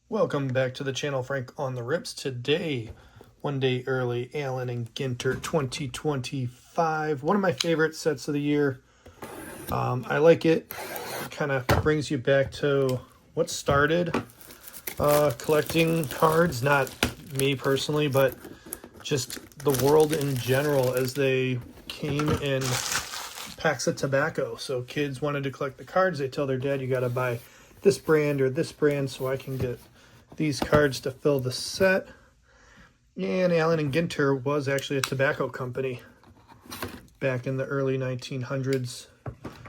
Welcome back to the channel, Frank on the Rips. Today, one day early, Allen and Ginter 2025. One of my favorite sets of the year. I like it. Kind of brings you back to what started collecting cards. Not me personally, but just the world in general as they came in packs of tobacco. So kids wanted to collect the cards. They tell their dad, you got to buy this brand or this brand so I can get these cards to fill the set. And Allen and Ginter was actually a tobacco company back in the early 1900s.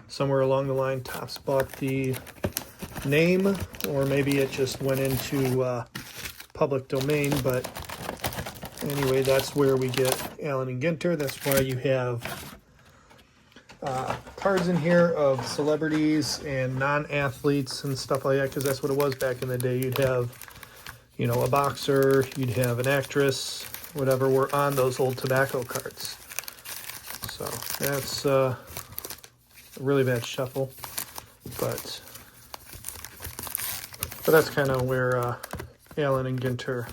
Somewhere along the line, Topps bought the name, or maybe it just went into public domain. But anyway, that's where we get Allen and Ginter. That's why you have cards in here of celebrities and non-athletes and stuff like that, because that's what it was back in the day. You'd have, you know, a boxer, you'd have an actress, whatever were on those old tobacco cards. So that's a really bad shuffle, but that's kind of where Allen and Ginter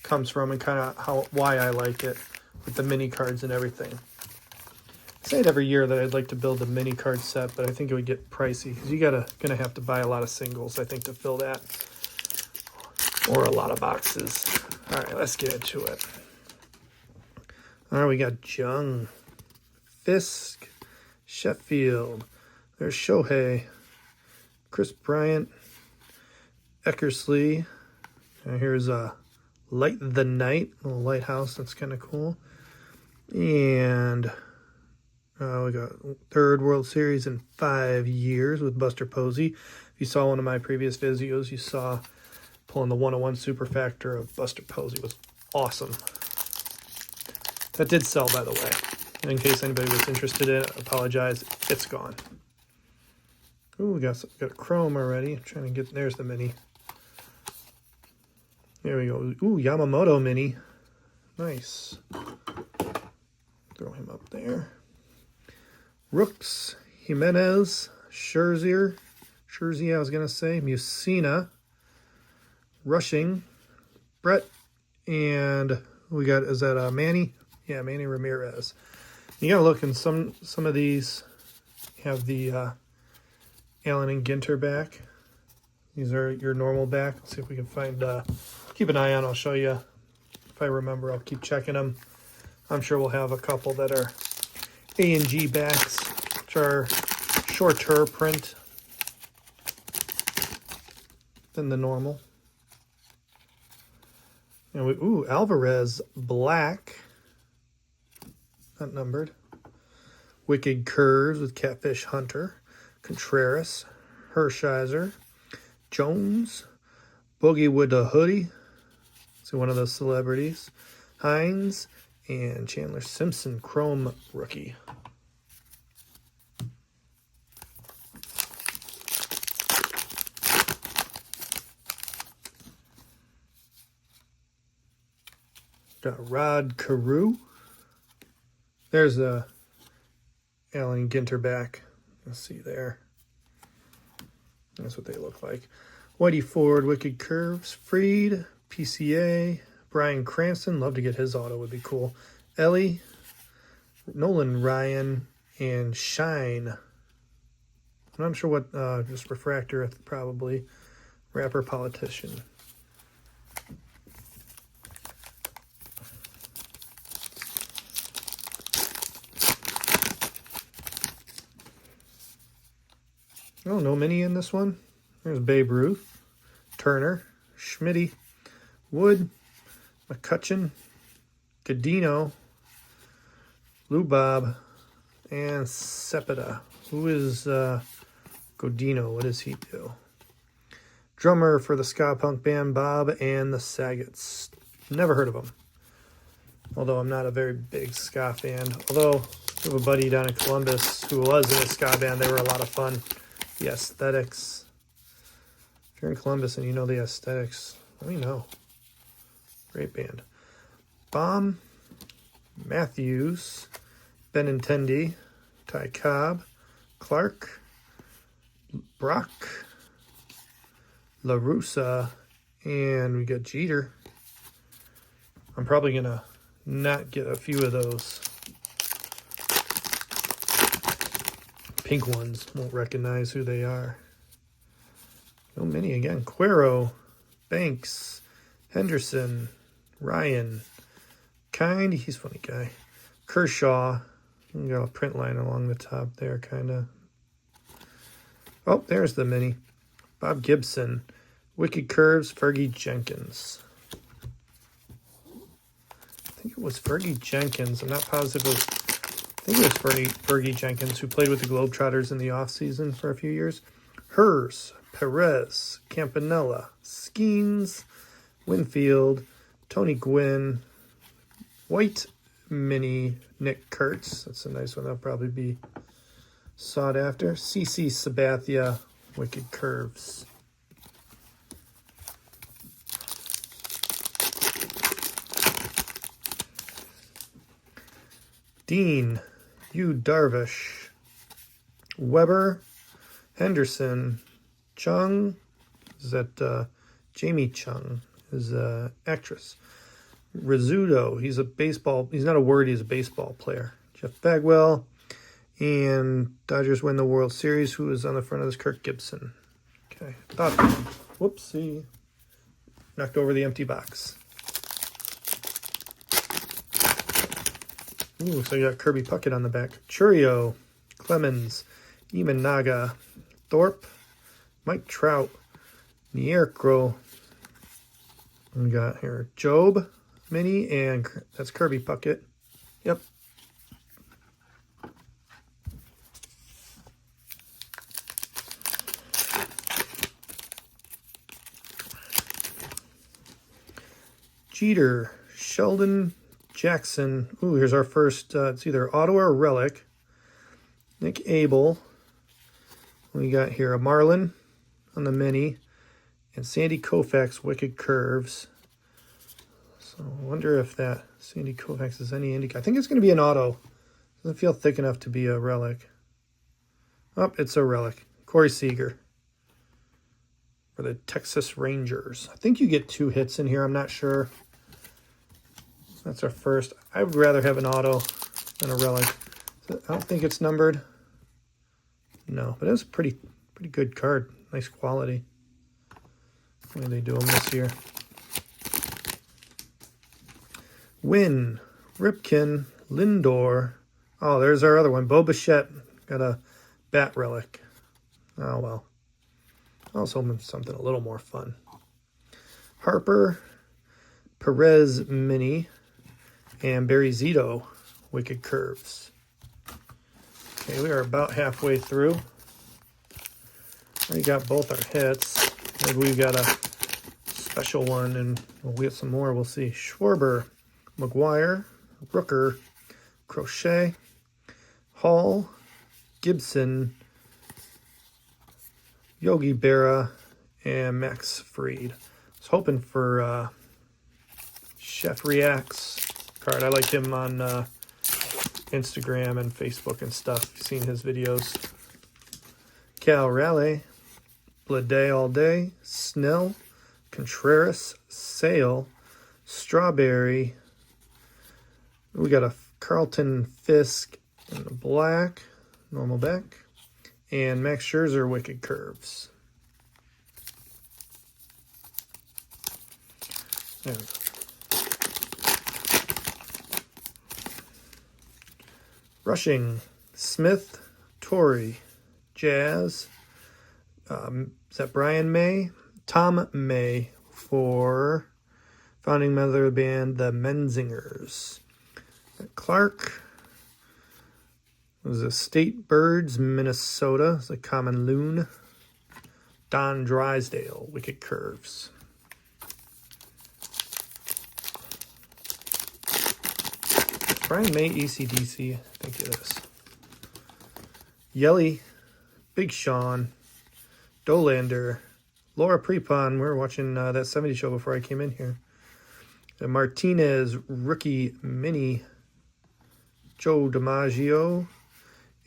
comes from, and kind of why I like it with the mini cards and everything. I say it every year that I'd like to build a mini card set, but I think it would get pricey because you gonna have to buy a lot of singles, I think, to fill that, or a lot of boxes. All right, let's get into it. All right, we got Jung, Fisk, Sheffield. There's Shohei, Chris Bryant, Eckersley. And here's Light the Night, a little lighthouse. That's kind of cool. And we got third World Series in 5 years with Buster Posey. If you saw one of my previous videos, you saw pulling the 101 Super Factor of Buster Posey. Was awesome. That did sell, by the way. In case anybody was interested in it, I apologize. It's gone. Ooh, we got a chrome already. I'm trying to get, there's the mini. There we go. Ooh, Yamamoto mini. Nice. Throw him up there. Rooks, Jimenez, Scherzer, I was going to say, Musina, Rushing, Brett, and we got, is that Manny? Yeah, Manny Ramirez. You got to look in some of these have the Allen and Ginter back. These are your normal back. Let's see if we can find, keep an eye on, I'll show you. If I remember, I'll keep checking them. I'm sure we'll have a couple that are A+G backs, which are shorter print than the normal. And ooh, Alvarez black, not numbered. Wicked Curves with Catfish Hunter, Contreras, Hershiser, Jones, Boogie with the Hoodie, so one of those celebrities, Hines, and Chandler Simpson Chrome rookie. Got Rod Carew. There's a Allen Ginter back. Let's see there. That's what they look like. Whitey Ford, Wicked Curves, Freed, PCA, Brian Cranston. Love to get his auto, would be cool. Ellie, Nolan Ryan, and Shine. I'm not sure what, just refractor, probably. Rapper Politician. Oh, no mini in this one. There's Babe Ruth, Turner, Schmitty, Wood, McCutcheon, Godino, Lou Bob, and Cepeda. Who is Godino? What does he do? Drummer for the ska punk band Bob and the Saggets. Never heard of them. Although I'm not a very big ska fan. Although I have a buddy down in Columbus who was in a ska band. They were a lot of fun. The Aesthetics. If you're in Columbus and you know the Aesthetics, let me know. Great band. Bomb, Matthews, Benintendi, Ty Cobb, Clark, Brock, LaRussa, And we got Jeter. I'm probably going to not get a few of those. Pink ones. Won't recognize who they are. No mini again. Cuero, Banks, Henderson, Ryan, Kind. He's a funny guy. Kershaw. You got a print line along the top there, kind of. Oh, there's the mini. Bob Gibson. Wicked Curves, Fergie Jenkins. I think it was Fergie Jenkins. I'm not positive. I think it was Fergie Jenkins, who played with the Globetrotters in the offseason for a few years. Hers, Perez, Campanella, Skeens, Winfield, Tony Gwynn, White Mini, Nick Kurtz. That's a nice one. That'll probably be sought after. CC Sabathia, Wicked Curves. Dean, Yu Darvish, Weber, Henderson, Chung. Is that Jamie Chung? Is an actress. Rizzuto, he's not a word, he's a baseball player. Jeff Bagwell, and Dodgers win the World Series. Who is on the front of this? Kirk Gibson. Okay, whoopsie. Knocked over the empty box. Ooh, so you got Kirby Puckett on the back. Churio, Clemens, Eamon Naga, Thorpe, Mike Trout, Nierkro. We got here Job Mini, and that's Kirby Puckett. Yep. Jeter, Sheldon Jackson. Ooh, here's our first, it's either auto or relic. Nick Abel. We got here a Marlin on the mini. And Sandy Koufax, Wicked Curves. So I wonder if that Sandy Koufax is any indicator. I think it's going to be an auto. Doesn't feel thick enough to be a relic. Oh, it's a relic. Corey Seager for the Texas Rangers. I think you get 2 hits in here. I'm not sure. That's our first. I would rather have an auto than a relic. I don't think it's numbered. No, but it's a pretty good card. Nice quality. When do they do them this year? Wynn, Ripken, Lindor. Oh, there's our other one. Bo Bichette got a bat relic. Oh, well. I was hoping something a little more fun. Harper, Perez Mini, and Barry Zito, Wicked Curves. Okay, we are about halfway through. We got both our hits. Maybe we've got a special one, and we'll get some more. We'll see. Schwarber, McGuire, Rooker, Crochet, Hall, Gibson, Yogi Berra, and Max Fried. I was hoping for Chef Reacts card. I like him on Instagram and Facebook and stuff. You've seen his videos. Cal Raleigh, Blade All Day, Snell, Contreras, Sale, Strawberry. We got a Carlton Fisk in the black, normal back, and Max Scherzer, Wicked Curves. There we go. Rushing, Smith, Torrey, Jazz. Is that Brian May? Tom May for founding member of the band, the Menzingers. Clark. It was a State Birds, Minnesota. It's a common loon. Don Drysdale, Wicked Curves. Brian May, ECDC, I think it is. Yelly, Big Sean, Dolander, Laura Prepon. We were watching that 70s show before I came in here. And Martinez, Rookie Mini, Joe DiMaggio,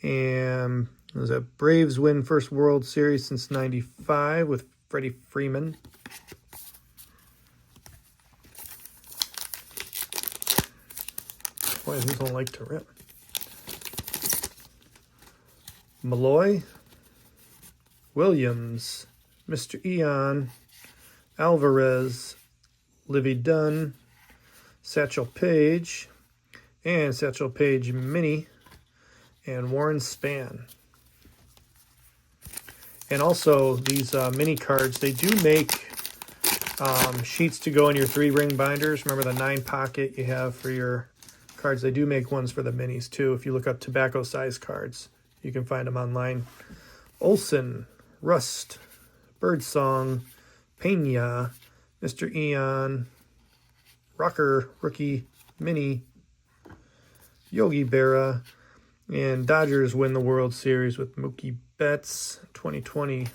and it was a Braves win first World Series since '95 with Freddie Freeman. Boy, these don't like to rip. Malloy, Williams, Mr. Eon, Alvarez, Livy Dunn, Satchel Paige, and Satchel Paige Mini, and Warren Span. And also, these mini cards, they do make sheets to go in your 3-ring binders. Remember the 9-pocket you have for your cards? They do make ones for the minis, too. If you look up tobacco size cards, you can find them online. Olson, Rust, Birdsong, Pena, Mr. Eon, Rocker, Rookie, Mini, Yogi Berra, and Dodgers win the World Series with Mookie Betts 2020.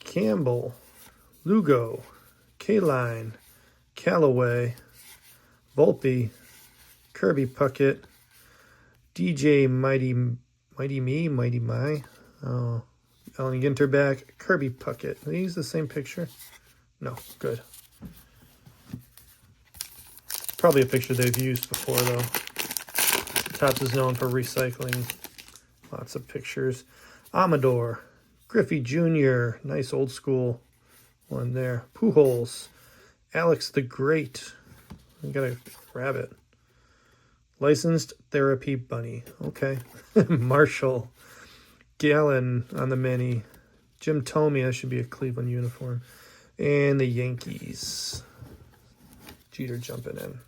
Campbell, Lugo, Kaline, Callaway, Volpe, Kirby Puckett, DJ Mighty My, oh, Allen and Ginter back, Kirby Puckett. Are these the same picture? No, good. Probably a picture they've used before, though. Topps is known for recycling lots of pictures. Amador, Griffey Jr., nice old school one there. Pujols, Alex the Great. I gotta grab it. Licensed Therapy Bunny. Okay. Marshall, Gallon on the mini. Jim Tomey, that should be a Cleveland uniform. And the Yankees. Jeter jumping in.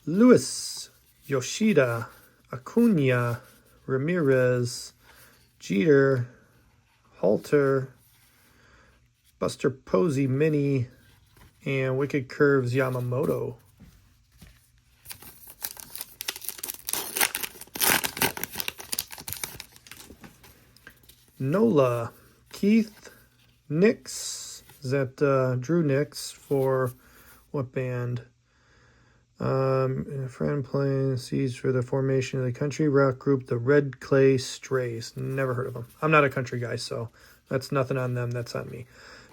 Lewis, Yoshida, Acuna, Ramirez, Jeter, Halter, Buster Posey Mini, and Wicked Curves Yamamoto. Nola, Keith, Nix. Is that Drew Nix for what band? A friend playing seeds for the formation of the country rock group, the Red Clay Strays. Never heard of them. I'm not a country guy, so that's nothing on them. That's on me.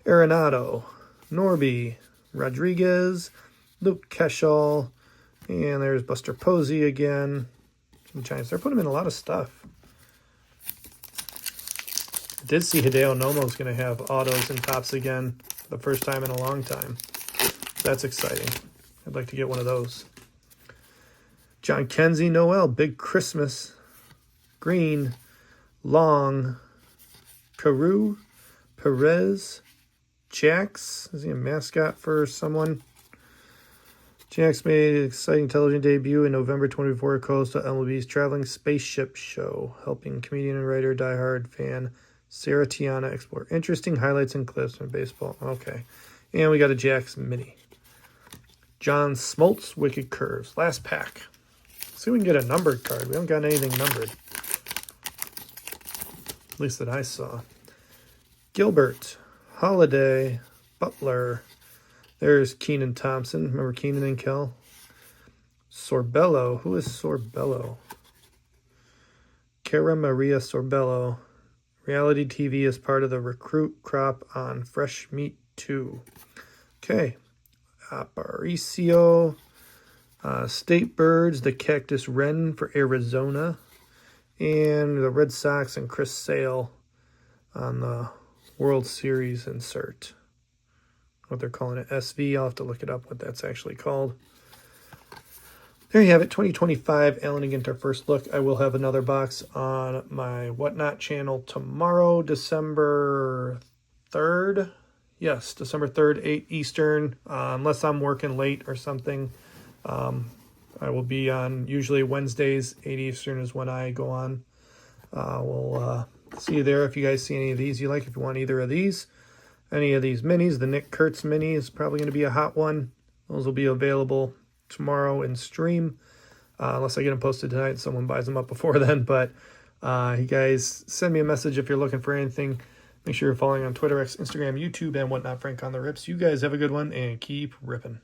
Arenado, Norby, Rodriguez, Luke Keschall, and there's Buster Posey again. Some Giants. They're putting him in a lot of stuff. I did see Hideo Nomo's going to have autos and tops again for the first time in a long time. That's exciting. I'd like to get one of those. John Kenzie, Noel, Big Christmas, Green, Long, Carew, Perez, Jax. Is he a mascot for someone? Jax made an exciting television debut in November 24 at Coastal MLB's Traveling Spaceship Show, helping comedian and writer, diehard fan Sarah Tiana explore interesting highlights and clips from baseball. Okay. And we got a Jax Mini. John Smoltz, Wicked Curves. Last pack. See if we can get a numbered card. We haven't got anything numbered. At least that I saw. Gilbert, Holiday, Butler. There's Keenan Thompson. Remember Keenan and Kel? Sorbello. Who is Sorbello? Cara Maria Sorbello. Reality TV is part of the recruit crop on Fresh Meat 2. Okay. Aparicio, State Birds, the Cactus Wren for Arizona, and the Red Sox and Chris Sale on the World Series insert. What they're calling it, SV. I'll have to look it up what that's actually called. There you have it, 2025 Allen and Ginter First Look. I will have another box on my Whatnot channel tomorrow, December 3rd. Yes, December 3rd, 8 Eastern, unless I'm working late or something. I will be on, usually Wednesdays, 8 Eastern is when I go on. We'll see you there if you guys see any of these you like. If you want either of these, any of these minis, the Nick Kurtz mini is probably going to be a hot one. Those will be available tomorrow in stream, unless I get them posted tonight and someone buys them up before then. But you guys send me a message if you're looking for anything. Make sure you're following on Twitter, X, Instagram, YouTube, and whatnot. Frank on the Rips. You guys have a good one and keep ripping.